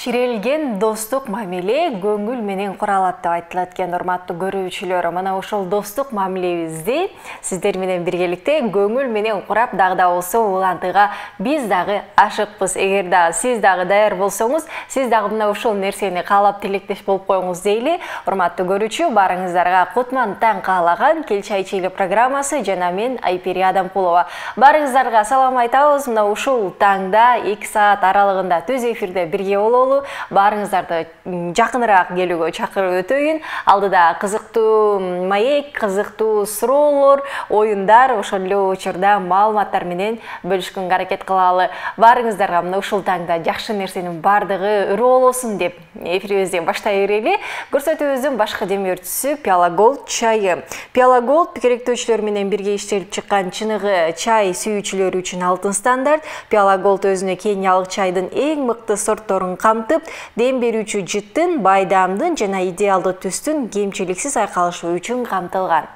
Кирелген достук мамиле көңүл менен куралат деп айтылат экен, урматтуу көрүүчүлөр. Мына ошол достук мамилебизди сиздер менен биргеликте көңүл менен курап дагы болсо улантууга биз дагы ашыкпыз. Эгер да сиз дагы даяр болсоңуз, сиз дагы мына ошол нерсени каалап тилектеш болуп коюңуз дейли. Урматтуу көрүүчү, барыңыздарга Кутман таң каалаган Кел чай ичели программасы жана мен Айпери Адамкулова. Барыңыздарга салам айтабыз. Мына ушул таңда 2 саат аралыгында түз эфирде бирге бололу. Барыңыздарды жакыныраак келүүгө чакырып өтөйүн. Алдыда кызыктуу маек, кызыктуу суроолор, оюндар, ошол эле учурда маалыматтар менен бөлүшкөнгө аракет кылалы. Барыңыздарга мына ушул таңда жакшы нерсенин бардыгы өрө болосун деп эфирибизди баштай берели. Көрсөтүүбүздүн башкы демөөрчүсү Пиала Голд чайы. Пиала Голд керектөөчүлөр менен бирге иштелип чыккан чыныгы чай сүйүүчүлөр үчүн алтын стандарт. Пиала Голд өзүнө кениялык чайдын эң мыкты сорторун дем берүүчү жыттын, байдамдын жана идеалдуу түстүн кемчиликсиз айкалышы үчүн камтылган.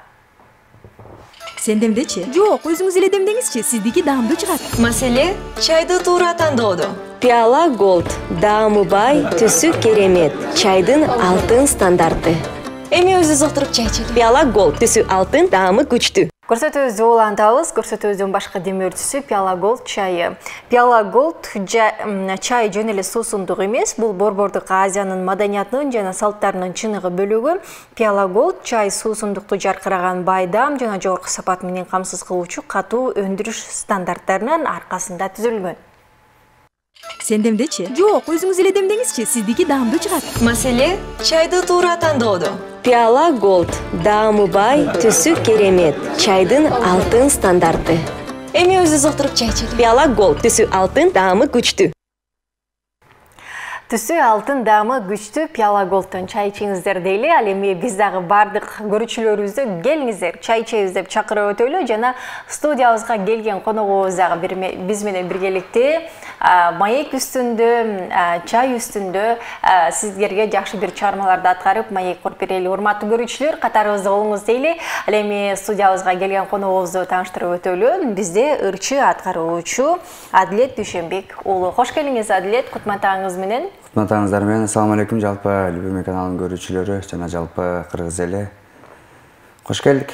Сен демдечи? Жок, өзүңүз эле демдеңизчи, сиздики даамдуу чыгат. Маселе чайды туура тандоодо. Пиала Голд, даамы бай, түсү керемет, чайдын алтын стандарты. Эми өзүбүз отуруп чай ичели. Пиала Голд, түсү алтын, даамы күчтүү. Көрсөтүүбүздү улантабыз. Көрсөтүүбүздүн башкы демөөрчүсү Пиала Голд чайы. Пиала Голд чай жөн эле суусундук эмес, бул Борбордук Азиянын маданиятынын жана салттарынын чыныгы бөлүгү. Пиала Голд чай суусундукту жаркыраган байдам жана жогорку сапат менен камсыз кылуучу катуу өндүрүш стандарттарынын аркасында түзүлгөн. Сен демдечи? Жок, өзүңүз эле демдеңизчи, сиздики даамдуу чыгат. Маселе чайды туура тандоодо. Пиала Голд, даамы бай, түсү керемет, чайдын алтын стандарты. Эми өзүбүз отуруп чай ичели. Пиала Голд, түсү алтын, даамы күчтүү. Түсү алтын, даамы күчтүү Пиала Голдтон чай ичиңиздер дейли. Ал эми биз дагы бардык көрүүчүлөрүбүздү келиңиздер, чай ичебиз деп чакырып өтөлү. Жана студиябызга келген коногубуз дагы биз менен биргеликте маек үстүндө, чай үстүндө сиздерге жакшы бир чыгармаларды аткарып маек куруп берели. Урматтуу көрүүчүлөр, катарыбызда болуңуз дейли. Ал эми студиябызга келген коногубузду тааныштырып өтөлү. Бизде ырчы аткаруучу Адилет Дүйшөнбек уулу. Кош келиңиз, Адилет, Кутман таңыңыз менен. Кутман менен, ассаламу алейкум, жалпы Любимый каналынын көрүүчүлөрү жана жалпы кыргыз эли. Кош келдик.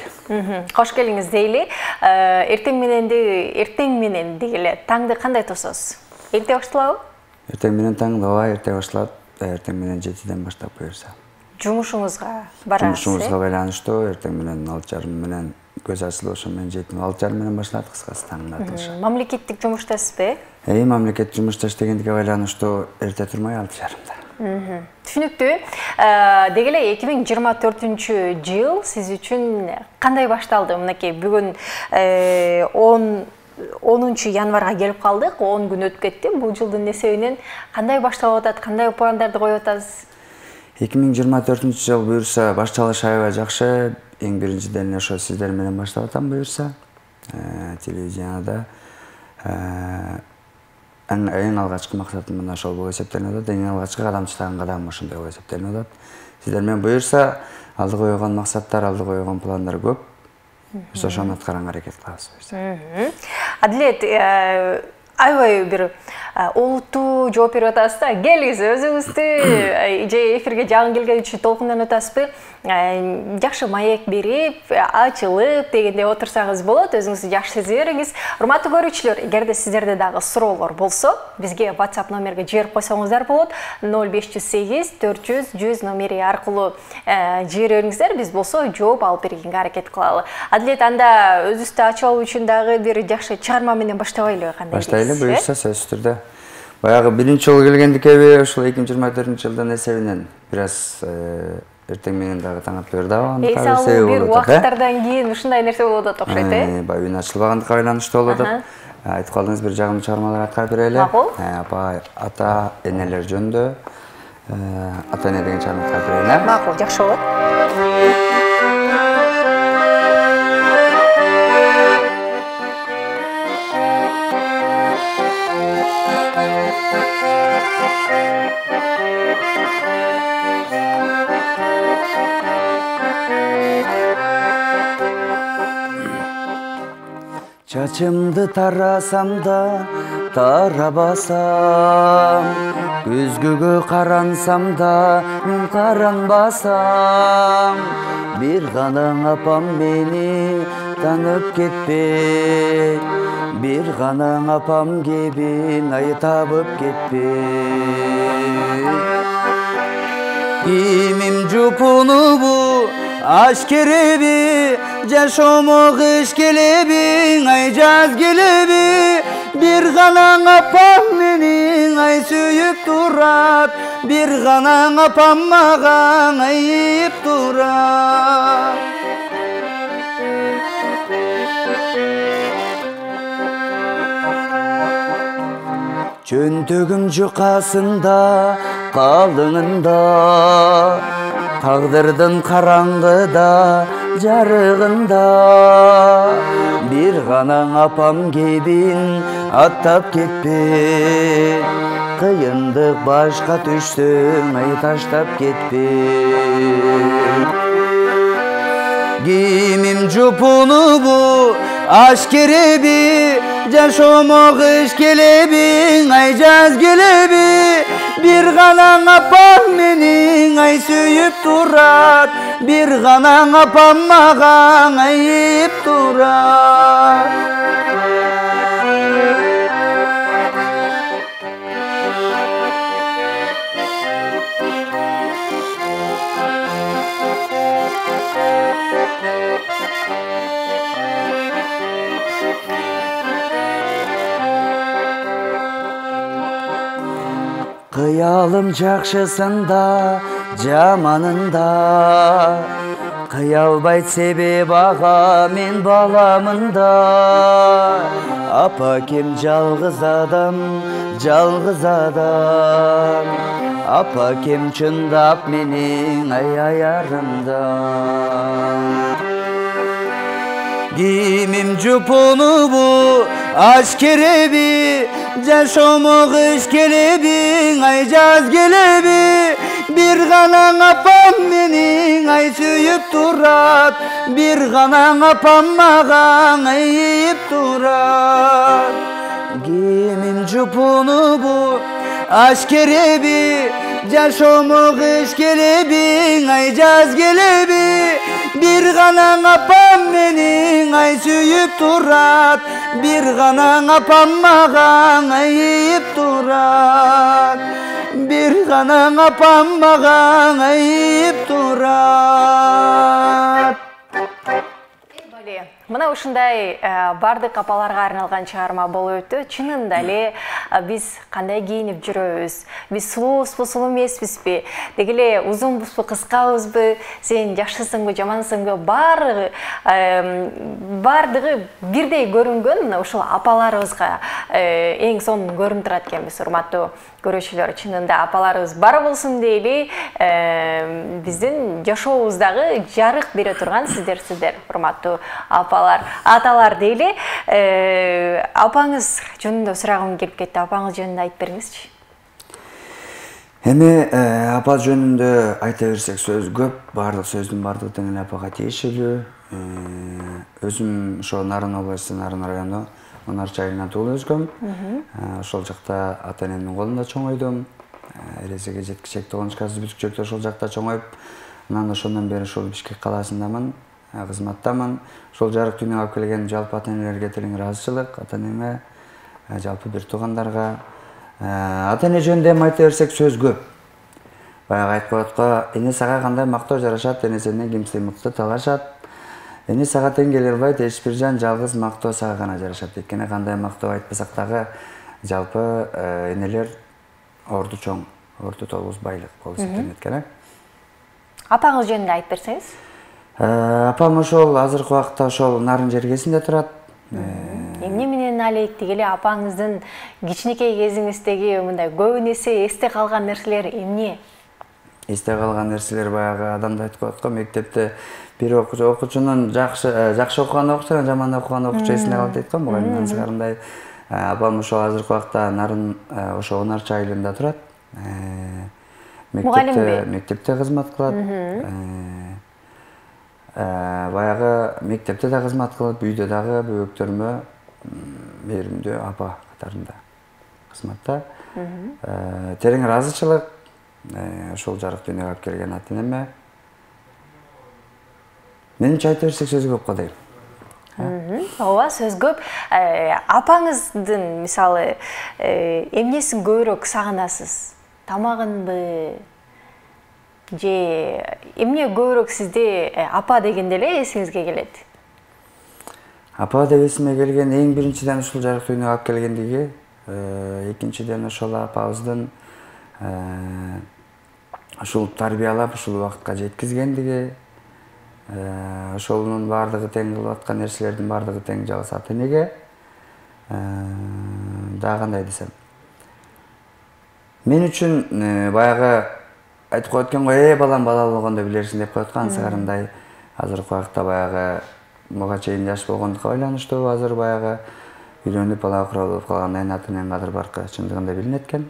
Кош келиңиз дейли. Эртең менен дегеле таңды кандай тососуз? Эрте башталабы? Эртең менен таң ооба эрте башталат. Эртең менен 7ден баштап буюрса. Жумушуңузга барасыз? Жумушубузга байланыштуу. Эртең менен 6:30 менен көз ачылышы менен 6:30 менен башталат, кыскасы таңдын атышы. Мамлекеттик жумуштасызбы? Мамлекет жумушташ дегендиге байланыштуу эрте турмай 6:30. Түшүнүктүү. Дегеле 2024 сиз үчүн кандай башталды? Мынакей бүгүн 10 январга келип калдык, 10 күн өтүп кетти. Бул жылдын эсебинен кандай башталып атат, кандай пландарды коюп атасыз? 2024 жыл буюрса башталышы аябай жакшы. Эң биринчиден ошо сиздер менен баштап атам буюрса. Телевизионда эң алгачкы максатым мына ошол болуп эсептелип атат. Эң алгачкы кадам таштаган кадам ошондой болуп эсептелип атат. Сиздер менен буюрса, алды койгон максаттар, алды койгон пландар көп. Биз ошону аткарганга аракет кылабыз. Адилет, аябай бир олуттуу жооп берип атасыз да. Келиңиз, өзүңүздү же эфирге жагын келген үчүн толкунданып атасызбы? Жакшы маек берип, ачылып дегенде отурсаңыз болот, өзүңүздү жакшы сезип бериңиз. Урматтуу көрүүчүлөр, эгерде сиздерде дагы суроолор болсо, бизге WhatsApp номерге жиберип койсоңуздар болот. 0508 400 100 номери аркылуу жибериңиздер. Биз болсо жооп алып бергенге аракет кылалы. Адилет, анда өзүбүздү ачып алуу үчүн дагы бир жакшы чыгарма менен баштабайлыбы, кандай? Баштайлы, буюрса сөзсүз түрдө. Баягы биринчи жолу келгендикеби, ушул 2024 жылдын эсебинен бир аз эртең менен дагы таң атпай бердабы? Бир убакыттардан кийин ушундай нерсе болуп атат окшойт, Үйүн ачылбагандыкка байланыштуу болуп атат. Айтып калдыңыз, бир жагымдуу чыгармалар аткарып берели. Апа, ата, энелер жөнүндө. Ата эне деген чыгарма аткарып берели. Макул, жакшы болот. Чачымды тарасам да тарабасам, Көзгөгө карансам да мен каранбасам, бир гана апам мени танып кетпе, бир гана апам кебин ай табып кетпе. Кимим жупунубу аш кереби, жашомо кыш келеби, ай жаз келеби, бир гана апам менин ай сүйүп турат, бир гана апам мага айып турат. Чөнтөгүм жукасында, калыңында, тагдырдын караңгыда, жарыгында, бир гана апам кебин аттап кетпе, кыйындык башка түшсөң ай таштап кетпе. Кимим жупунубу аш кереби, жашомо кыш келеби, ай жаз келеби, бир гана апам менин ай сүйүп турат, бир гана апам мага айып турат. Кыялым жакшысында, жаманында, кыялбайт себеп ага мен баламында. Апа кем жалгыз адам, апа кем чындап менин ай аярымда. Кимим жупунубу аш кереби, жашомо кыш келеби, ай жаз келеби, бир гана апам менин ай сүйүп турат, бир гана апам мага айып турат. Кимим жупунубу аш кереби, жашомо кыш келеби, ай жаз келеби, бир гана апам менин ай сүйүп турат, бир гана апам мага айып турат, бир гана апам мага айып турат. Мына ушундай бардык апаларга арналган чыгарма болуп өттү. Чынында эле биз кандай кийинип жүрөбүз? Биз сулуубузбу, сулуу эмеспизби? Деги эле узунбузбу, кыскабызбы? Сен жакшысыңбы, жамансыңбы? Бардыгы бирдей көрүнгөн мына ушул апаларыбызга эң сонун көрүнүп турат экенбиз, урматтуу көрүүчүлөр. Чынында апаларыбыз бар болсун дейли, биздин жашообуздагы жарык бере турган сиздер, урматтуу апалар, аталар дейли. Апаңыз жөнүндө сурагым келип кетти. Апаңыз жөнүндө айтып бериңизчи. Эми апа жөнүндө айта берсек сөз көп, бардык сөздүн бардыгы тең эле апага тиешелүү. Өзүм ошо Нарын областы, Нарын району Унарча айылынан туулуп өскөм. Ошол жакта ата энемдин колунда чоңойдум. Эресеге жеткичек тогончукасы бүткүчөктө ошол жакта чоңоюп, анан ошондон бери ушул Бишкек калаасындамын, кызматтамын. Ошол жарык дүйнөгө алып келген жалпы ата энелерге терең ыраазычылык, ата энеме, жалпы бир туугандарга. Ата эне жөнүндө айта берсек сөз көп. Баягы айтып коет, эне сага кандай мактоо жарашат, эне сенден кимсиң мыкты талашат. Эне сага тең келе албайт, эч бир жан жалгыз мактоо сага гана жарашат. Эткени кандай мактоо айтпасак дагы жалпы энелер орду чоң, орду толгуз байлык болуп эсептелет экен. Апаңыз жөнүндө айтып берсеңиз? Апам ошол азыркы убакта ошол Нарын жергесинде турат. Эмне менен алек дегеле апаңыздын кичинекей кезиңиздеги мындай көп нерсе эсте калган нерселер эмне? Эсте калган нерселер баягы адамда айтып коет го, мектепте бир окуучунун жакшы окуган окуучу, жаман окуган окуучу эсине калат дейт го, мугалим ансыгарындай. Апам ошол азыркы убакта Нарын ошо Унарча айылында турат. Мектепте кызмат кылат. Баягы мектепте да кызмат кылып, үйдө дагы бөбөктөрүмө мээримдүү апа катарында кызматта. Терең ыраазычылык ошол жарык дүйнөгө алып келген ата энеме. Менимче айта берсек сөз көп го дейм. Ооба, сөз көп. Апаңыздын мисалы эмнесин көбүрөөк сагынасыз? Тамагынбы? Же эмне көбүрөөк сизде апа дегенде эле эсиңизге келет? Апа деп эсиме келген эң биринчиден ушул жарык дүйнөгө алып келгендиги, экинчиден ошол апабыздын ушул тарбиялап ушул убакытка жеткизгендиги, ошонун баардыгы тең кылып аткан нерселердин баардыгы тең жалгыз ата энеге. Дагы кандай десем, мен үчүн баягы айтып коет экен го, балам бала болгондо билерсиң деп коет го, ансыгарындай азыркы убакытта баягы буга чейин жаш болгондукка байланыштуу, азыр баягы үйлөнүп бала куралы болуп калгандан кийин ата эненин кадыр баркы чындыгында билинет экен.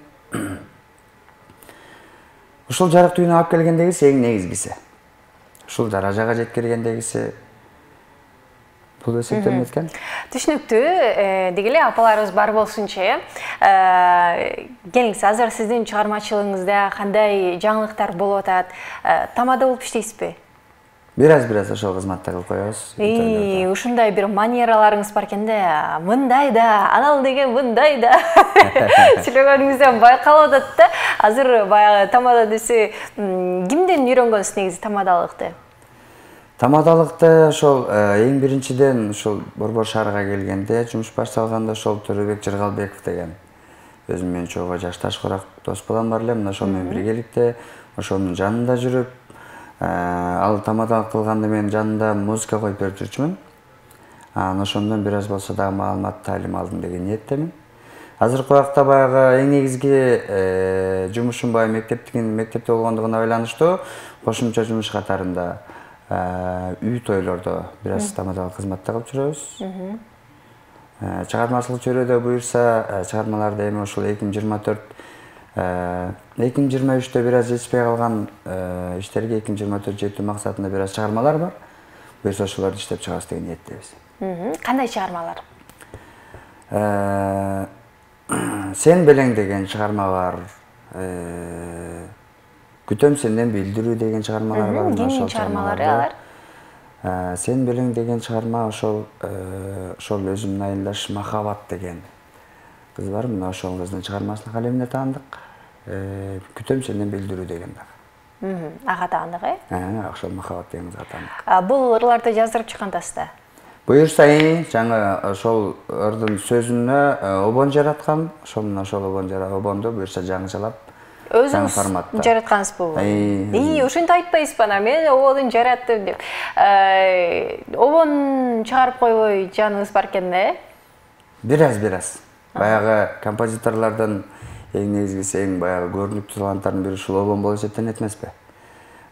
Ушул жарык дүйнөгө алып келгендегиси эң негизгиси. Ушул даражага жеткиргендегиси бул эсептелинет экен. Түшүнүктүү. Деги эле апаларыбыз бар болсунчу. Келиңиз, азыр сиздин чыгармачылыгыңызда кандай жаңылыктар болуп атат? Тамада болуп иштейсизби? Бир аз ошол кызматты кылып коебуз. Ушундай бир манераларыңыз бар экен да, мындай да, анал деген мындай да. Сүйлөгөнүңүздөн байкалып атат да. Азыр баягы тамада десе, кимден үйрөнгөнсүз негизи тамадалыкты? Тамадалыкты ошол эң биринчиден ошол Борбор шаарга келгенде жумуш башталганда ошол Төрөбек Жыргалбеков деген өзүм менен чогуу жашташ курак дос балам бар эле, мына ошол менен биргеликте ошонун жанында жүрүп, ал тамадалык кылганда мен жанында музыка коюп берип жүрчүмүн. Анан ошондон бир аз болсо дагы маалымат талим алдым деген ниеттемин. Азыркы убакта баягы эң негизги жумушум баягы мектепте болгондугуна байланыштуу кошумча жумуш катарында үй тойлордо бир аз тамадалык кызматта кылып жүрөбүз. Чыгармачылык чөйрөдө буюрса, чыгармаларды эми ушул 2023-тө бир аз жетишпей калган иштерге 2024 жетүү максатында бир аз чыгармалар бар. Буюрса ошолорду иштеп чыгабыз деген ниеттебиз. Кандай чыгармалар? Сен белең деген чыгарма бар. Күтөм сенден билдирүү деген чыгармалар бар. Кимдин чыгармалары алар? Сен белең деген чыгарма ошол өзүмдүн айылдаш Махабат деген кыз бар. Мына ошол кыздын чыгармасын калемине таандык. Күтөм сенден билдирүү деген дагы. Ага таандык, ошол Махабат деген кызга таандык. Бул ырларды жаздырып чыккандасызда? Буюрса, жаңы ошол ырдын сөзүнө обон жараткан, ошол обонду буюрса жаңычалап өзүңүз жараткансызбы? Ушинтип айтпайсызбы ана, мен обондун жараттым деп. Обон чыгарып койбой жаныңыз бар экен да? Бир аз. Баягы композиторлордон эң негизгиси, эң баягы көрүнүктүү таланттардын бири ушул обон болуп эсептенет эмеспи?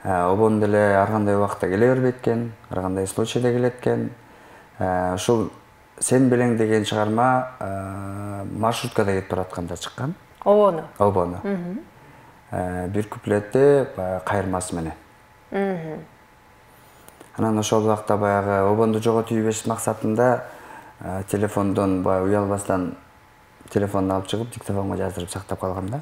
Обон деле ар кандай убакта келе бербейт экен, ар кандай случайда келет экен. Ушул Сен белең деген чыгарма маршруткада кетип баратканда чыккан. Обону. Бир куплетти кайырмасы менен. Анан ошол убакта баягы обонду жоготуп ийбеш максатында телефондон уялбастан телефонду алып чыгып диктофонго жаздырып сактап калгам да.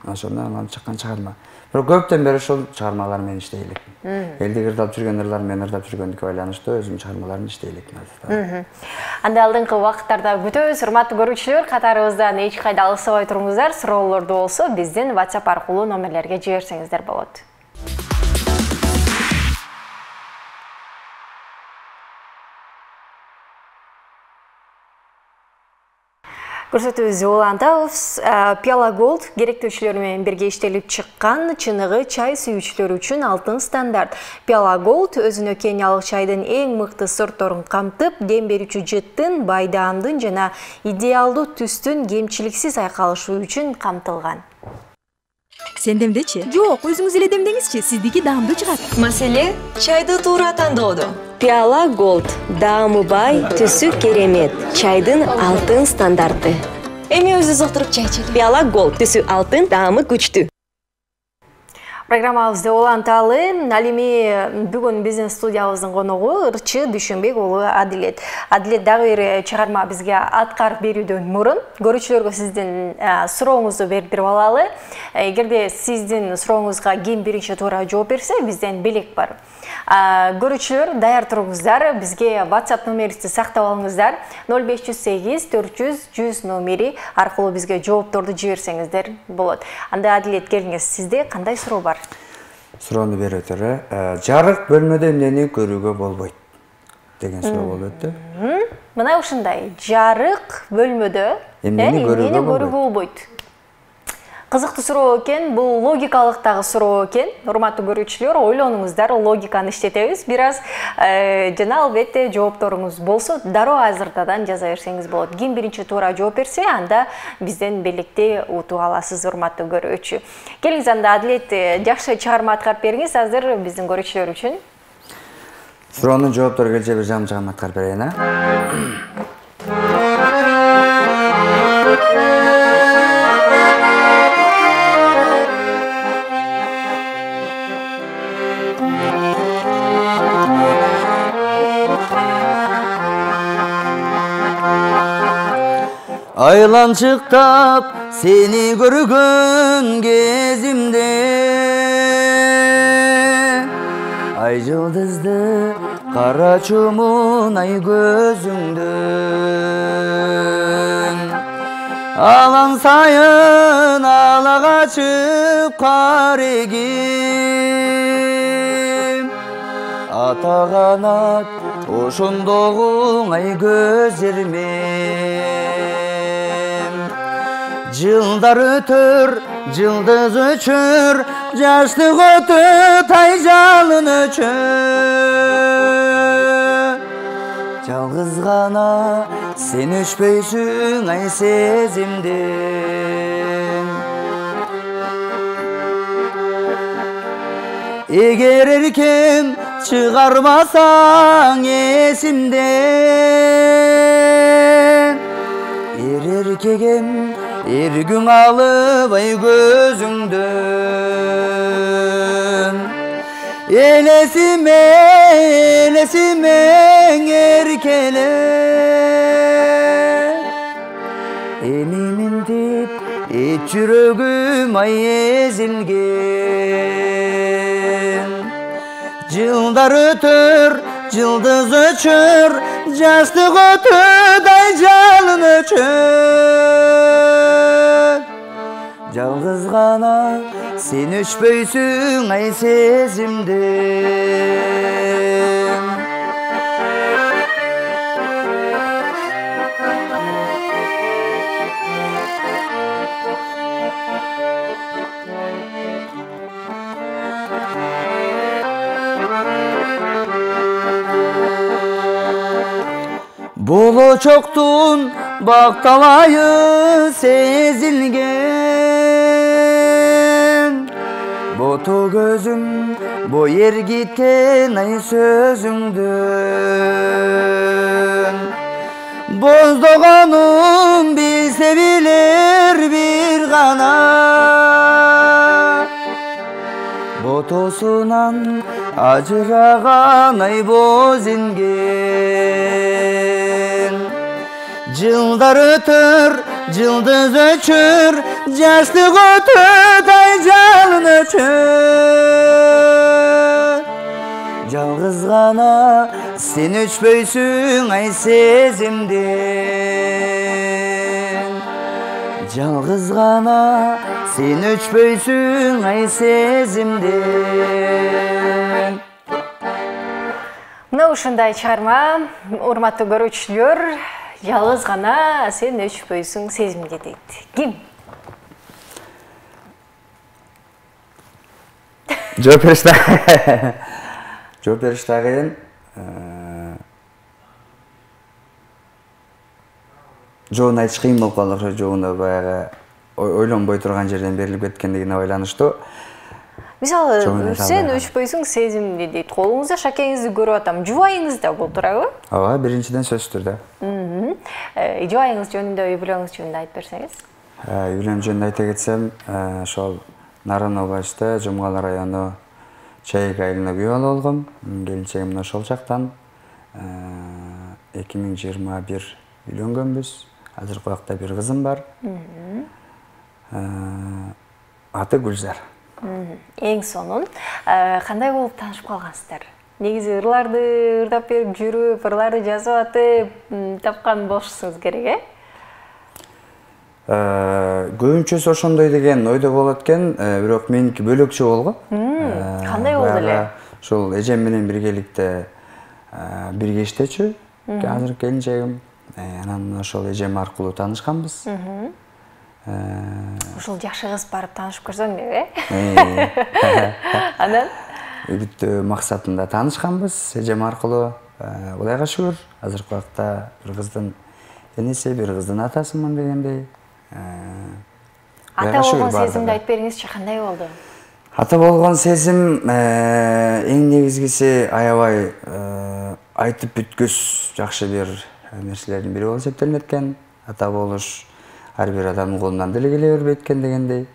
Ошондон анан чыккан чыгарма. Бирок көптөн бери ошол чыгармалар менен иштей элекмин. Элдик ырдап жүргөн ырлар менен ырдап жүргөндүккө байланыштуу өзүмдүн чыгармаларымды иштей элекмин. Анда алдыңкы убакыттарда күтөбүз, урматтуу көрүүчүлөр, катарыбыздан эч кайда алысабай туруңуздар. Суроолорду болсо биздин WhatsApp аркылуу номерлерге жиберсеңиздер болот. Көрсөтүүбүздү улантабыз. Piyala Gold керектөөчүлөр менен бирге иштелип чыккан чыныгы чай сүйүүчүлөр үчүн алтын стандарт. Piyala Gold өзүнө кениялык чайдын эң мыкты сортторун камтып, дем берүүчү жыттын, байдаамдын жана идеалдуу түстүн кемчиликсиз айкалышы үчүн камтылган. Сен демдечи? Жок, өзүңүз эле демдеңизчи, сиздики даамдуу чыгат. Маселе чайды туура тандоодо. Piyala Gold даамы бай, түсү керемет, чайдын алтын стандарты. Эми өзүбүз отуруп чай ичели. Piyala Gold түсү алтын, даамы күчтүү. Программабызды уланталы. Ал эми бүгүн биздин студиябыздын коногу ырчы Дүйшөнбек уулу Адилет. Адилет дагы бир чыгарма бизге аткарып берүүдөн мурун көрүүчүлөргө сиздин сурооңузду бердирип алалы. Эгерде сиздин сурооңузга ким биринчи туура жооп берсе, бизден белек бар. Көрүүчүлөр даяр туруңуздар, бизге WhatsApp номерибизди сактап алыңыздар. 0508 400 100 номери аркылуу бизге жоопторду жиберсеңиздер болот. Анда Адилет, келиңиз, сизде кандай суроо бар? Суроону берип өтөрө. Жарык бөлмөдө эмнени көрүүгө болбойт деген суроо болуп өттү. Мына ушундай, жарык бөлмөдө эмнени көрүүгө болбойт. Кызыктуу суроо экен, бул логикалыктагы суроо экен. Урматтуу көрүүчүлөр, ойлонуңуздар, логиканы иштетебиз. Бир аз жана албетте жоопторуңуз болсо, дароо азыртадан жаза берсеңиз болот. Ким биринчи туура жооп берсе, анда бизден белекти утуп аласыз, урматтуу көрүүчү. Келиңиз, анда Адилет, жакшы чыгарма аткарып бериңиз азыр биздин көрүүчүлөр үчүн. Суроонун жооптору келсе бир жам-жам аткарып берейин, Айланчыктап сени көргөн кезимде ай жылдызды кара чумун ай көзүңдөн алан сайын ала качып карегим ата канат ошондогу ай көзермен Жылдар өтөр, жылдыз өчөр, жаштык өтөт ай жалын өчөр. Жалгыз гана сен өчпөйсүң ай сезимден. Эгер эркем чыгармасаң эсимден, эркегем Эргүң алып ай көзүңдөн Элесиме, элесимең эркеле Эми минтип эт жүрөгүм ай эзилген Жылдар өтөр, жылдыз өчөр Жаштык өтөт ай жалын өчөр Жалгыз гана сен өчпөйсүң ай сезимден Болочоктун бакталайы сезилген Бото көзүм бой ергиткен ай сөзүңдөн Боздогонум билсе билер бир гана Ботосунан ажыраган ай боз инген Жылдар өтөр, жылдыз өчөр, жаштык өтөт ай жалын өчөр Жалгыз гана сен өчпөйсүң ай сезимден Жалгыз гана сен өчпөйсүң ай сезимден Мына ушундай чыгарма, урматтуу көрүүчүлөр, жалгыз гана сен өчпөйсүң сезимде дейт. Ким? Жооп бериш кыйын. Жоон айтыш кыйын болуп калды, ошо жоонда баягы ойлонбой турган жерден берилип кеткендигине байланыштуу. Мисалы, сен өчпөйсүң сезимде дейт. Колуңузда шакеңизди көрүп атам. Жубайыңызда бул туурабы? Ооба, биринчиден сөзсүз түрдө. Жубайыңыз жөнүндө, үй бүлөңүз жөнүндө айтып берсеңиз. Үй бүлөм жөнүндө айта кетсем, ошол Нарын областы Жумгал району Чайык айылына күйөө болгом. Келинчегим ошол жактан 2021 үйлөнгөнбүз. Азыркы убакта бир кызым бар. Аты Гүлзар. Эң сонун кандай болуп таанышып калгансыздар? Негизи ырларды ырдап берип жүрүп, ырларды жазып атып тапкан болушуңуз керек, Көбүнчөсү ошондой деген ойдо болот экен, бирок меники бөлөкчө болгон. Кандай болду эле? Ошол эжем менен биргеликте бирге иштечү. Азыр келинчегим. Анан ошол эжем аркылуу таанышканбыз. Ошол жакшы кыз барып таанышып көрсөң деп, Анан Үгүттөө максатында таанышканбыз эжем аркылуу. Кудайга шүгүр, азыркы убакта бир кыздын энеси, бир кыздын атасымын дегендей. Ата болгон сезимди айтып бериңизчи, кандай болду? Ата болгон сезим эң негизгиси аябай айтып бүткүс жакшы бир нерселердин бири болуп эсептелинет экен. Ата болуш ар бир адамдын колунан деле келе бербейт экен дегендей.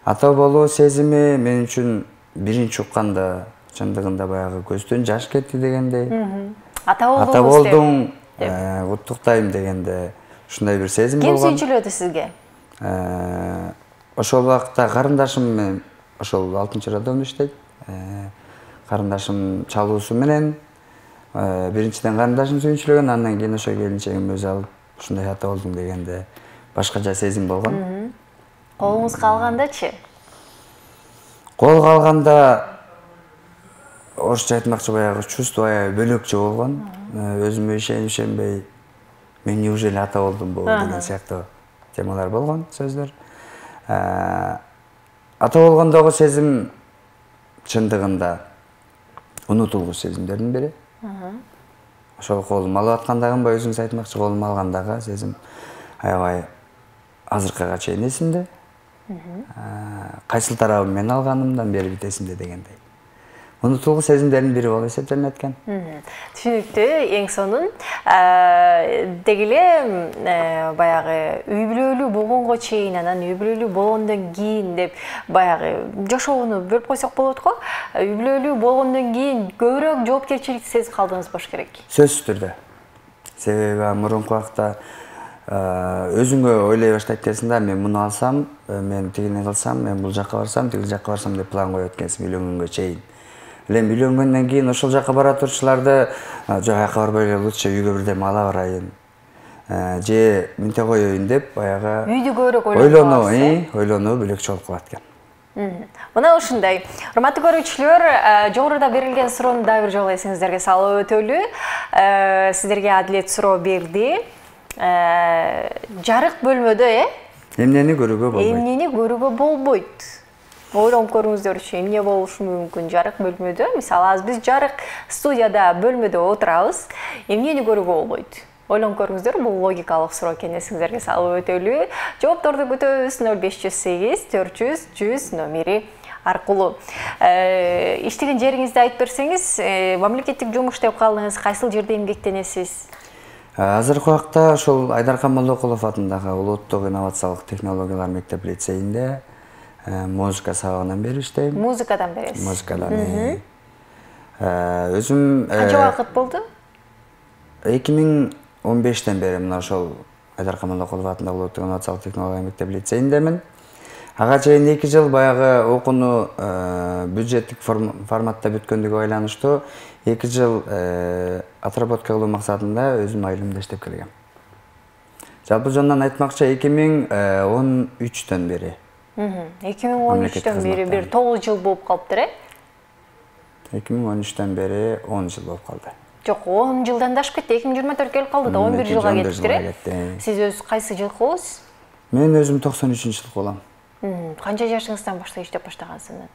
Ата болуу сезими мен үчүн биринчи укканда чындыгында баягы көздөн жаш кетти дегендей. Ата болдуң, куттуктайм дегенде ушундай бир сезим болгон. Ким сүйчүлөдү сизге? Ошол убакта карындашым менен ошол 6-радиомдо иштейт. Карындашым чалуусу менен биринчиден карындашым сүйүнчүлөгөн, андан кийин ошо келинчегим өзү алып ушундай ата болдуң дегенде башкача сезим болгон. Колуңузга алгандачы? Колго алганда орусча айтмакчы баягы чувство бөлөкчө болгон. Өзүмө ишенбей, мен неужели ата болдумбу деген сыяктуу темалар болгон, сөздөр. Ата болгондогу сезим чындыгында унутулгуч сезимдердин бири. Ошол колум алып аткандагы, өзүңүз айтмакчы, колум алгандагы сезим аябай азыркыга чейин эсимде. Кайсыл тарабын мен алганымдан бери бит эсимде дегендей. Унутулгуч сезимдердин бири болуп эсептелинет экен. Түшүнүктүү, эң сонун. Деги эле баягы үй бүлөлүү болгонго чейин, анан үй бүлөлүү болгондон кийин деп баягы жашоону бөлүп койсок болот го. Үй бүлөлүү болгондон кийин көбүрөөк жоопкерчиликти сезип калдыңыз болуш керек. Сөзсүз түрдө. Себеби мурунку убакта өзүңө ойлой баштайт экенсиң да, мен муну алсам, мен тигини кылсам, мен бул жакка барсам, тигил жакка барсам деп план коет экенсиң үйлөнгөнгө чейин. Элем үйлөнгөндөн кийин ошол жакка бара турчуларды жок, аяка барбай эле лучше үйгө бирдеме ала барайын. Же минте коеюн деп баягы үйдү көбүрөөк ойлонуу бөлөкчө болуп калат экен. Мына ушундай. Урматтуу көрүүчүлөр, жогоруда берилген суроону дагы бир жолу эсиңиздерге салып өтөлү. Сиздерге Адилет суроо берди. Жарык бөлмөдө, эмнени көрүүгө болбойт? Эмнени көрүүгө болбойт? Ойлонуп көрүңүздөрчү, эмне болушу мүмкүн жарык бөлмөдө? Мисалы, азыр биз жарык студияда бөлмөдө отурабыз. Эмнени көрүүгө болбойт? Ойлонуп көрүңүздөр, бул логикалык суроо экен, эсиңиздерге салып өтөлү. Жоопторду күтөбүз 0508 400 100 номери аркылуу. Иштеген жериңизди айтып берсеңиз, мамлекеттик жумуш иштеп калдыңыз, кайсыл жерде эмгектенесиз? Азыркы убакта ошол Айдархан Молдокулов атындагы Улуттук инновациялык технологиялар мектеп-лицейинде музыка сабагынан бери иштейм. Музыкадан бересиз? Музыкадан. Өзүм канча убакыт болду? 2015-тен бери мына ошол Айдархан Молдокулов атындагы Улуттук инновациялык технологиялар мектеп-лицейиндемин. Ага чейин 2 жыл баягы окууну бюджеттик форматта бүткөндүгү байланыштуу 2 жыл отработка кылуу максатында өзүм айылымда иштеп келгем. Жалпы жонунан айтмакчы 2013-төн бери. 2013-төн бери бир 9 жыл болуп калыптыр, 2013-төн бери 10 жыл болуп калды. Жок, 10 жылдан да ашып кетти. 2024 келип калды да 11 жылга кетти. Сиз өзү кайсы жылкысыз? Мен өзүм 93-жылкы болом. Канча жашыңыздан баштап иштеп баштагансыз?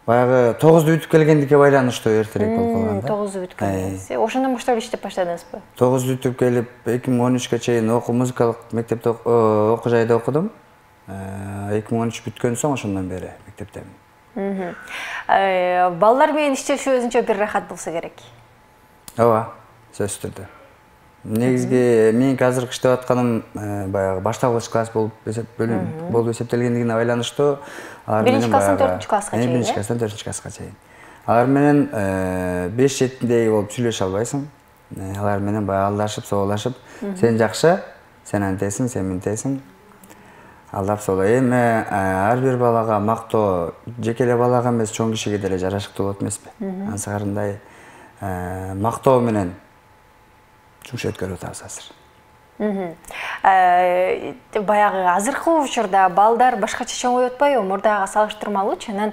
Баягы 9-ду бүтүп келгендикке байланыштуу эртерээк болуп калган да. 9-ду бүтүп келдиңиз. Ошондон баштап иштеп баштадыңызбы? 9-ду бүтүп келип 2013-ке чейин музыкалык мектепте окуу жайда окудум. 2013 бүткөн соң ошондон бери мектептемин. Балдар менен иштешүү өзүнчө бир рахат болсо керек. Ооба, сөзсүз түрдө. Негизги мен азыр иштеп атканым баягы башталгыч класс болуп эсептелгендигине байланыштуу. Биринчи класстан 4-класска чейин. Биринчи класстан 4-класска чейин. Алар менен 5-7-деги болуп сүйлөшө албайсың. Алар менен баягы алдашып, соолашып, сен жакшы, сен антесиң, сен мынтесиң. Алдап солай. Эми ар бир балага мактоо жеке эле балага эмес, чоң кишиге деле жарашыктуу болот эмеспи? Ансыгарындай мактоо менен жумуш өткөрүп атабыз азыр. Баягы азыркы учурда балдар башкача чоң ой өтпөйбү, мурдага салыштырмалуучу, анан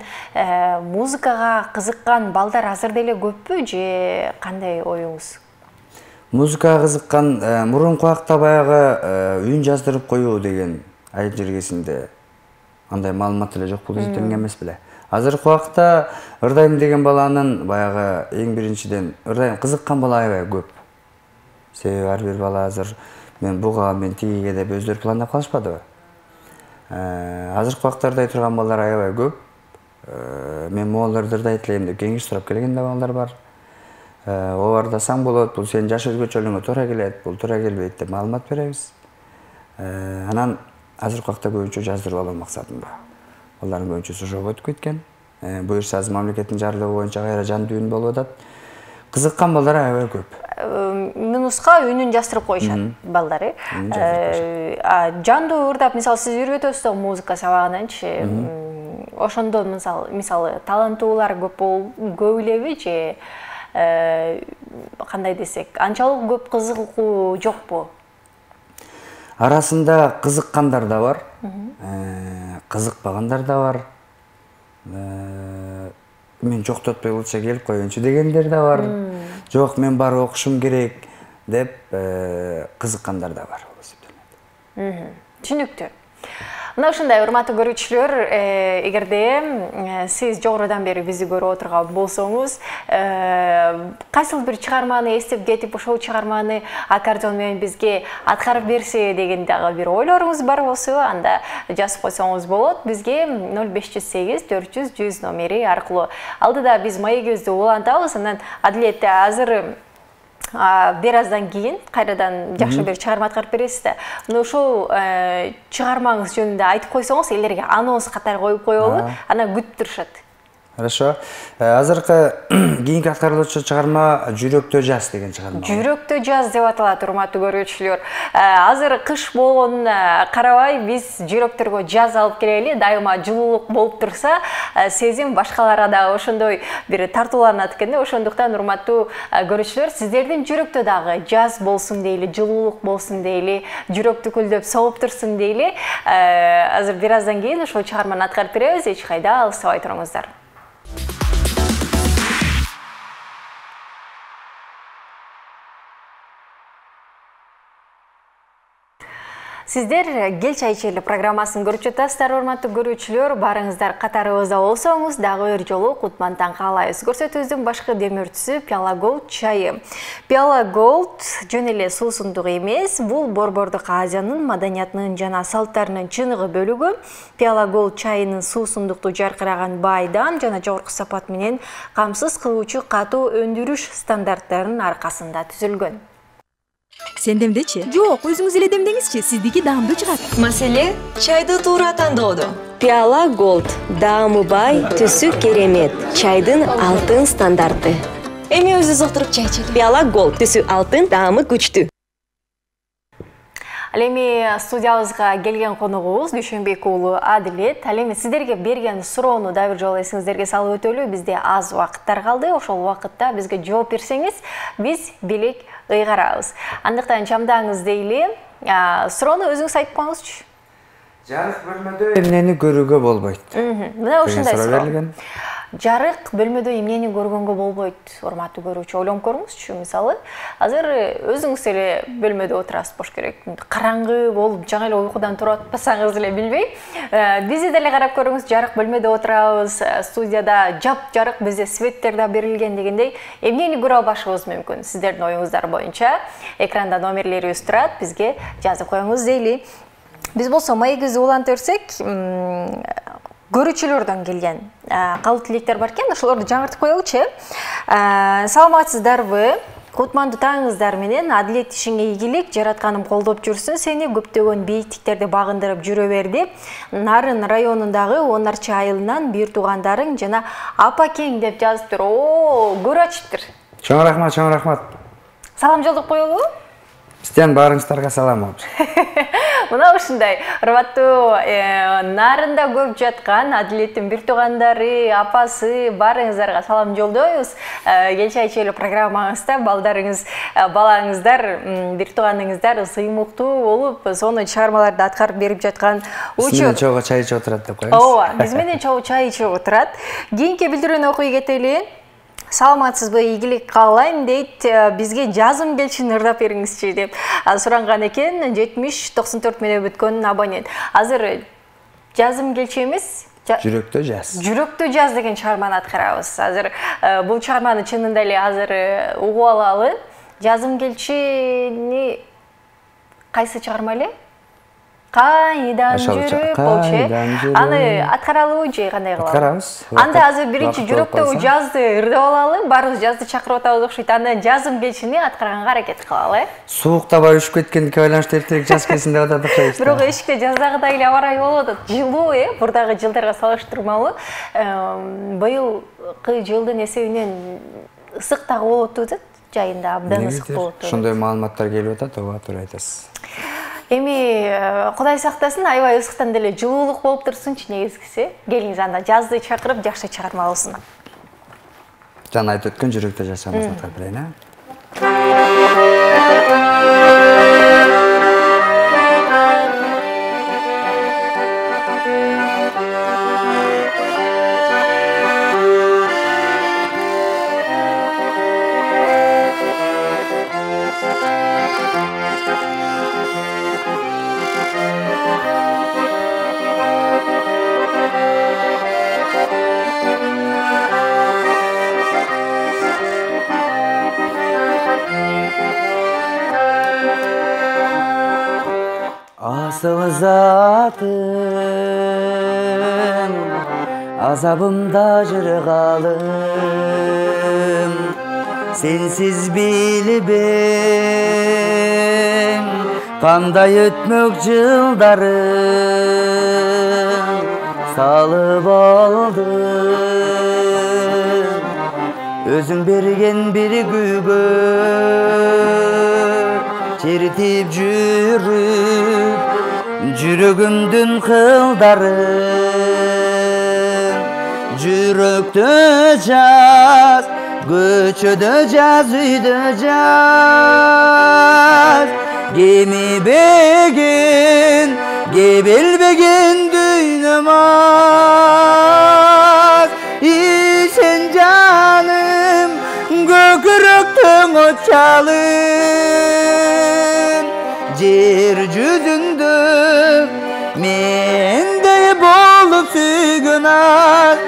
музыкага кызыккан балдар азыр деле көппү же кандай оюңуз? Музыкага кызыккан мурунку убакта баягы үн жаздырып коюу деген айыл жергесинде андай маалымат эле жок, бул изилденген эмес беле. Азыркы убакта ырдайм деген баланын баягы эң биринчиден ырдайм кызыккан бала аябай көп. Себеби ар бир бала азыр мен буга, мен тигиге деп өздөрү пландап калышпадыбы? Азыркы убакта ырдай турган балдар аябай көп. Мен моолорду ырдайт элем деп кеңеш сурап келген да балдар бар. О ырдасаң болот, бул сенин жаш өзгөчөлүгүңө туура келет, бул туура келбейт деп маалымат беребиз. Анан азыркы убакта көбүнчө жаздырып алуу максатында. Алардын көбүнчөсү ошого өтүп кеткен. Буюрса азыр мамлекеттин жарлыгы боюнча кайра жан дүйүн болуп атат. Кызыккан балдар аябай көп. Мунуска үнүн жастырып коюшат балдар. Жандуу ырдап, мисалы сиз үйрөтөсүз да музыка сабагынанчы. Ошондо мисалы таланттуулар көп элеби же кандай десек, анчалык көп кызыгуу жокпу? Арасында кызыккандар да бар, кызыкпагандар да бар. Мен жоктотпой лучше келип коеюнчу дегендер да бар. Жок, мен барып окушум керек деп кызыккандар да бар. Түшүнүктүү. Мына ушундай урматтуу көрүүчүлөр, эгерде сиз жогорудан бери бизди көрүп отурган болсоңуз, кайсыл бир чыгарманы эстеп кетип, ошол чыгарманы аккордеон менен бизге аткарып берсе деген дагы бир ойлоруңуз бар болсо, анда жазып койсоңуз болот. Бизге 0508 400 100 номери аркылуу. Алдыда биз маегибизди улантабыз, анан Адилет азыр бир аздан кийин кайрадан жакшы бир чыгарма аткарып бересиз да. Мына ушул чыгармаңыз жөнүндө айтып койсоңуз, элерге анонс катары коюп коелу, анан күтүп турушат. Хорошо. Азыркы кийинки аткарылуучу чыгарма Жүрөктө жаз деген чыгарма. Жүрөктө жаз деп аталат, урматтуу көрүүчүлөр. Азыр кыш болгонуна карабай биз жүрөктөргө жаз алып келели. Дайыма жылуулук болуп турса, сезим башкаларга да ошондой бир тартууланат экен. Ошондуктан урматтуу көрүүчүлөр, сиздердин жүрөктө дагы жаз болсун дейли, жылуулук болсун дейли, жүрөктү күлдөп соғуп турсун дейли. Азыр бир аздан кийин ошол чыгарманы аткарып беребиз. Эч кайда алыстабай туруңуздар. Сиздер Кел чай ичели программасын көрүп жатасыздар, урматтуу көрүүчүлөр. Барыңыздар катарыбызда болсоңуз, дагы бир жолу кутмандан каалайбыз. Көрсөтүүбүздүн башкы демөөрчүсү Пиала Голд чайы. Пиала Голд жөн эле суусундук эмес, бул Борбордук Азиянын маданиятынын жана салттарынын чыныгы бөлүгү. Пиала Голд чайынын суусундукту жаркыраган байдан жана жогорку сапат менен камсыз кылуучу катуу өндүрүш стандарттарынын аркасында түзүлгөн. Сен демдечи? Жок, өзүңүз эле демдеңизчи, сиздики даамдуу чыгат. Маселе чайды туура тандоодо. Пиала Голд даамы бай, түсү керемет. Чайдын алтын стандарты. Эми өзүбүз отуруп чай ичели. Пиала Голд түсү алтын, даамы күчтүү. Ал эми студиябызга келген коногубуз Дүйшөнбек уулу Адилет. Ал эми сиздерге берген суроону да бир жолу эсиңиздерге салып өтөлү. Бизде аз убакыттар калды. Ошол убакытта бизге жооп берсеңиз, биз белек ыйгарабыз. Андыктан чамдаңыз дейли. Суроону өзүңүз айтып коюңузчу. Жарык бөлмөдө эмнени көрүүгө болбойт? Мына ушундай суроо. Жарык бөлмөдө эмнени көргөнгө болбойт, урматтуу көрүүчү, ойлонуп көрүңүзчү. Мисалы, азыр өзүңүз эле бөлмөдө отурасыз, бош керек. Караңгы болуп, жаңы эле уйкудан туруп атпасаңыз эле билбейм. Бизди деле карап көрүңүз, жарык бөлмөдө отурабыз, студияда жап жарык, бизде светтер да берилген дегендей, эмнени көрө албашыбыз мүмкүн? Сиздердин оюңуздар боюнча экранда номерлерибиз турат, бизге жазып коюңуз дейли. Биз болсо маегибизди улантып берсек, көрүүчүлөрдөн келген калуу тилектер бар экен, ошолорду жаңыртып коелучу. Саламатсыздарбы? Кутмандуу таңыңыздар менен, адилет ишиңе ийгилик, жаратканым колдоп жүрсүн сени, көптөгөн бийиктиктерди багындырып жүрө бер деп, Нарын районундагы 10 айылынан бир туугандарың жана апакең деп жазыптыр. Көрүп ачыптыр. Чоң рахмат. Салам жолдоп коелу? Сизден баарыңыздарга салам болуп. Мына ушундай урматтуу Нарында көп жаткан Адилеттин бир туугандары, апасы баарыңыздарга салам жолдойбуз. Келчи айчелүү программаңызда балаңыздар, бир тууганыңыздар сыймыктуу болуп, сонун чыгармаларды аткарып берип жаткан учур. Биз менен чогуу чай ичип отурат деп коебуз. Ооба, биз менен чогуу чай ичип отурат. Кийинки билдирүүнү окуй кетели. Саламатсызбы, ийгилик каалайм дейт, бизге жазым келчин ырдап бериңизчи деп суранган экен 70-94 менен бүткөн абонент. Азыр жазым келчи эмес, Жүрөктө жаз. Жүрөктө жаз деген чыгарманы аткарабыз. Азыр бул чыгарманы чынында эле азыр угуп алалы. Жазым келчини кайсы чыгарма эле? Кайдан жүрүп болчу. Аны аткаралыбы же кандай кылалы? Аткарабыз. Анда азыр биринчи жүрөктө жазды ырдап алалы, баарыбыз жазды чакырып атабыз окшойт. Андан жазым келчини аткарганга аракет кылалы. ушуп кеткендикке байланыштуу эртерээк жаз келсин деп атат окшойбуз. Бирок эшикте жаздагыдай эле аба ырайы болуп атат. Жылуу, бурдагы жылдарга салыштырмалуу. Быйылкы жылдын эсебинен ысык дагы болуп атат, жайында абдан ысык болуп атат. Ошондой маалыматтар келип атат, ооба, туура айтасыз. Эми Кудай сактасын, аябай ысыктан деле жылуулук болуп турсунчу негизгиси. Келиңиз анда жазды чакырып жакшы чыгарма болсун. Жана айтып өткөн жүрөктө жашамыз аткарып берейин, Asıl zatın azabımda jırgalım, sensiz bilibim kanday ötmök жылдарым салып алдым өзүң берген bir күйгө чертип жүрүп жүрөгүмдүн кылдарын жүрөктө жаз көчөдө жаз үйдө жаз кемибеген кебелбеген дүйнөм аз сен жаным көкүрөктүң очалым жер жүзүндө мендей болуп сүйгөн аз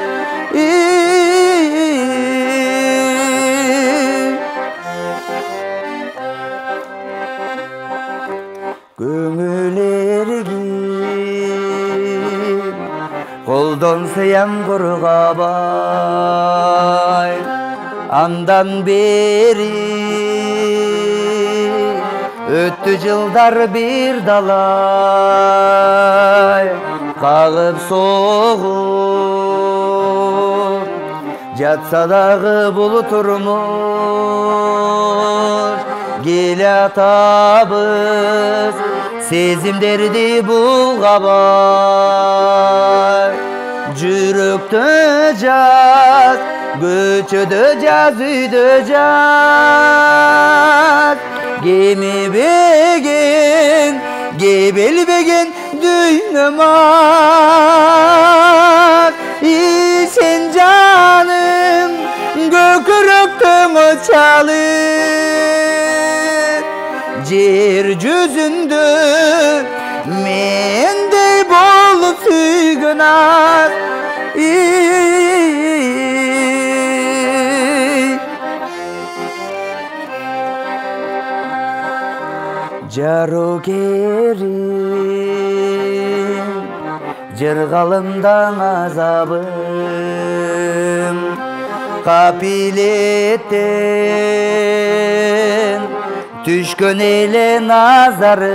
көңүл эргин колдон сыям кургабай андан бери өттү жылдар бир далай кагып согуп жатса дагы бул турмуш келе атабыз сезимдерди булгабай жүрөктө жаз көчөдө жаз үйдө жаз кемибеген кебелбеген дүйнөм аз сен жаным көкүрөктүң очалым жер жүзүндө мендей болуп сүйгөн аз жарокерим жыргалымдан азабым капилеттен түшкөн эле назарын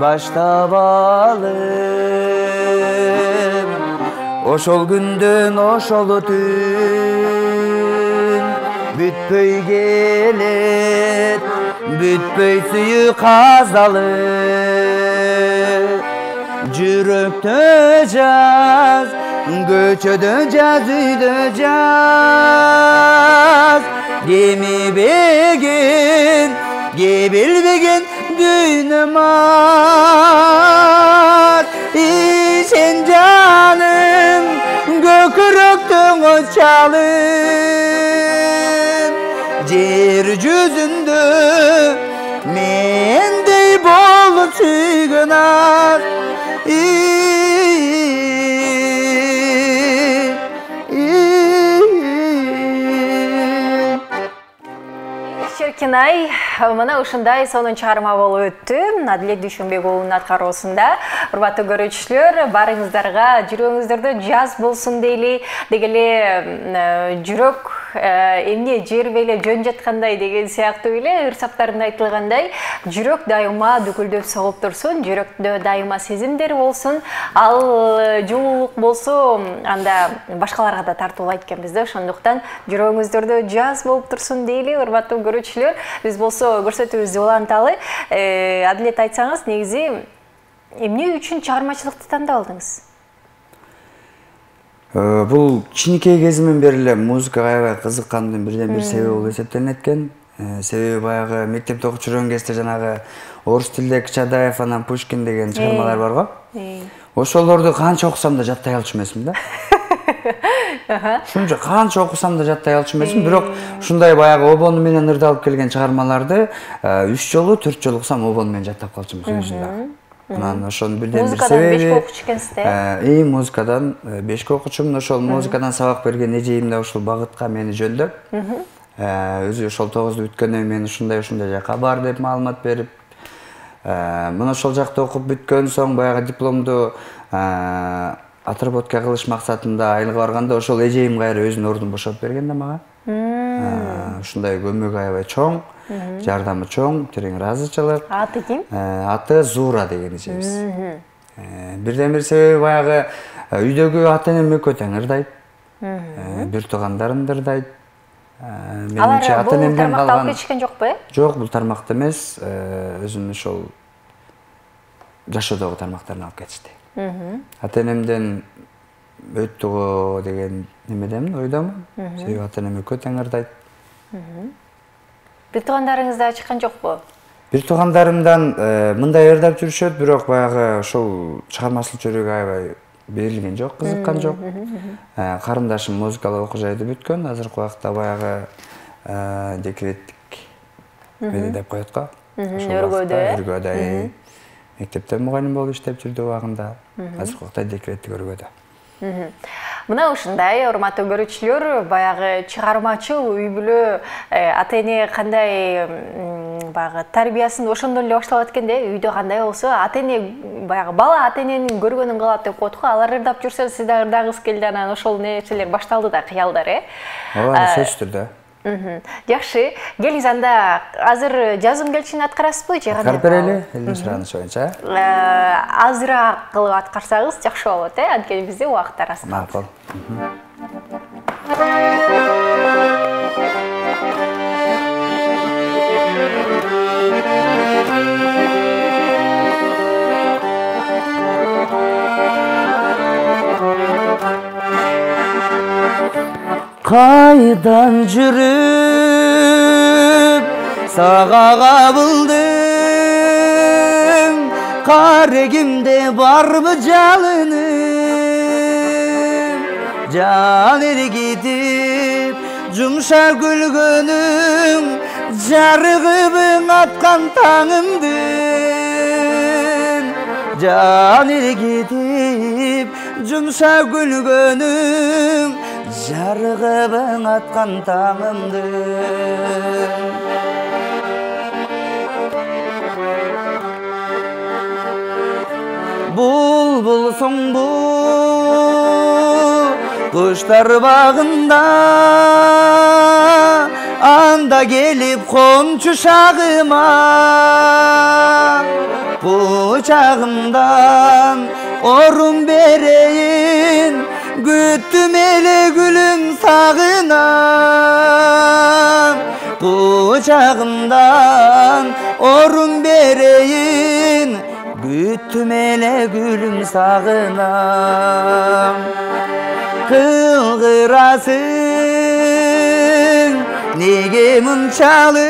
баштап алып ошол күндөн ошол түн бүтпөй келет бүтпөй сүйүү казалып жүрөктө жаз көчөдө жаз үйдө жаз демебеген кебелбеген дүйнөм ар сен жаным көкүрөктөн чалып жер жүзүндө мендей болуп сүйгөн ар Шеркинай, мына ушундай сонун чыгарма болуп өттү. Адилет Дүйшөнбек уулунун аткаруусунда. Урматтуу көрүүчүлөр, барыңыздарга жүрөгүңүздөрдө жаз болсун дейли. Деги эле жүрөк эмне жербеле жөн жаткандай деген сыяктуу эле ырсаптарында айтылгандай, жүрөк дайыма дүкүлдөп согуп турсун, жүрөктө дайыма сезимдер болсун. Ал жылуулук болсо, анда башкаларга да тартуулайт экенбиз да. Ошондуктан жүрөгүңүздөрдө жаз болуп турсун дейли, урматтуу көрүүчүлөр. Биз болсо көрсөтүүбүздү уланталы. Адилет, айтсаңыз, негизи эмне үчүн чыгармачылыкты тандап алдыңыз? Бул кичинекей кезимден бери эле музыкага аябай кызыккандын бирден бир себеби болуп эсептелинет экен. Себеби баягы мектепте окуп жүргөн кезде жанагы орус тилде Кичадаев анан Пушкин деген чыгармалар бар го. Ошолорду канча окусам да жаттай алчу эмесмин да. Шунча канча окусам да жаттай алчу эмесмин, бирок ушундай баягы обону менен ырдалып келген чыгармаларды 3 жолу 4 жолу окусам обону менен жаттап калчумун сөзүн дагы. Анан ошонун бирден бир себеби музыкадан 5 окучу экенсиз да? Музыкадан 5 окучумун. Ошол музыкадан сабак берген эжейим да ушул багытка мени жөндөп, өзү ошол 9-ду бүткөндөн мен ушундай жака бар деп маалымат берип, мына ошол жакта окуп бүткөн соң баягы дипломду отработка кылыш максатында айылга барганда ошол эжейим кайра өзүнүн ордун бошоп берген да мага. Ушундай көмөгү аябай чоң, жардамы чоң, терең ыраазычылык. Аты ким? Аты Зура деген эжебиз. Бирден бир себеби баягы үйдөгү ата энем экөө тең ырдайт. Бир туугандарым ырдайт. Менимче ата энемден калган. Тармакта алып кетишкен жокпу, Жок, бул тармакта эмес, өзүнүн ошол жашоодогу тармактарын алып кетишти. Ата энемден өттү го деген немедемин, ойдомун. Себеби ата энем экөө тең ырдайт. Бир туугандарыңыз да чыккан жокпу? Бир туугандарымдан мындай ырдап жүрүшөт, бирок баягы ошол чыгармачылык жөнүгө аябай берилген жок, кызыккан жок. Карындашым музыкалык окуу жайды бүткөн, азыркы убакта баягы декреттик деп коет го. Өргөдө. Мектепте мугалим болуп иштеп жүрдү убагында. Азыркы убакта декреттик өргөдө. Мына ушундай урматтуу көрүүчүлөр, баягы чыгармачыл үй бүлө ата эне кандай баягы тарбиясын ошондон эле башталат экен да. Үйдө кандай болсо, ата эне баягы бала ата эненин көргөнүн кылат деп коет го. Алар ырдап жүрсө, сиз да ырдагыңыз келди, анан ошол нерселер башталды да, кыялдар, Ооба, сөзсүз түрдө. Жакшы, келиңиз анда азыр жазым келишин аткарасызбы же кандай? Аткарып берели, элдин суранышы боюнча. Азыраак кылып аткарсаңыз жакшы болот, анткени бизде убакыт аз калды. Макул. Кайдан жүрүп сага кабылдым, карегимде барбы жалыным, жан эргитип жумшак күлгөнүң, жарыгыбың аткан таңымдын, жан эргитип жумшак күлгөнүң, жарыгыбың аткан таңымдын. Булбулсуң бул, Kuşlar bağında anda gelip komşu şağıma Bıçağımdan orun bereyin Güttüm ele gülüm sağına Bıçağımdan orun bereyin Güttüm ele gülüm sağına Kılgırasın nege munçalık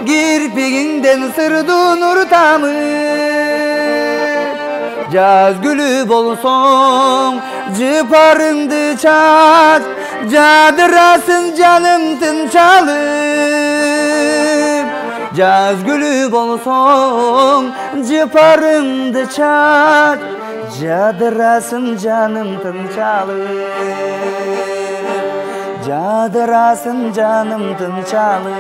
Kirpiğinden sırdı nur tamır Caz gülü bolson cıparındı çat Cadırasın canım tınçalık Caz gülü bolson cıparındı çat Cadırasın canım tınçalık Cadırasın canım tınçalık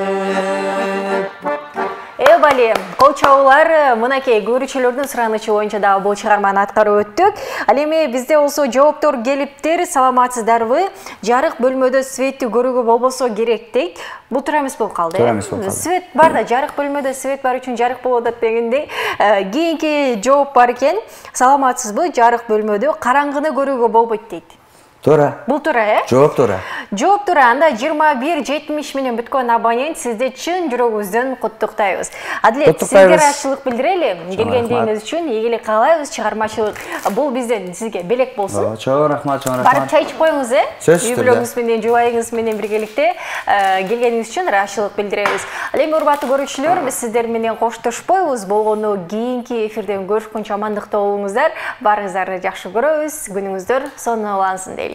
Бали, колчаулар мынакей көрүүчүлөрдүн суранычы боюнча дагы бул чыгарманы аткарып өттүк. Ал эми бизде болсо жооптор келиптир. Саламатсыздарбы? Жарык бөлмөдө светти көрүүгө болбосо керек дейт. Бул туура эмес болуп калды. Свет бар да, жарык бөлмөдө свет бар үчүн жарык болуп атат дегендей. Кийинки жооп бар экен. Саламатсызбы? Жарык бөлмөдө караңгыны көрүүгө болбойт дейт. Туура. Бул туура, э? Жооп туура. Жооп туура. Анда 21-70 менен бүткөн абонент сизди чын жүрөгүбүздөн куттуктайбыз. Адилет, сизге ыраазычылык билдирели. Келгендигиңиз үчүн ийгилик каалайбыз. Чыгармачылык бул бизден сизге белек болсун. Чоң рахмат, чоң рахмат. Барып чай ичип коюңуз, э? Үй бүлөгүңүз менен, жубайыңыз менен биргеликте келгениңиз үчүн ыраазычылык билдиребиз. Ал эми урматтуу көрүүчүлөр, биз сиздер менен коштошпойбуз. Болгону кийинки эфирден көрүшкөнчө амандыкта болуңуздар. Баарыңыздарды жакшы көрөбүз. Күнүңүздөр сонун улансын дейли.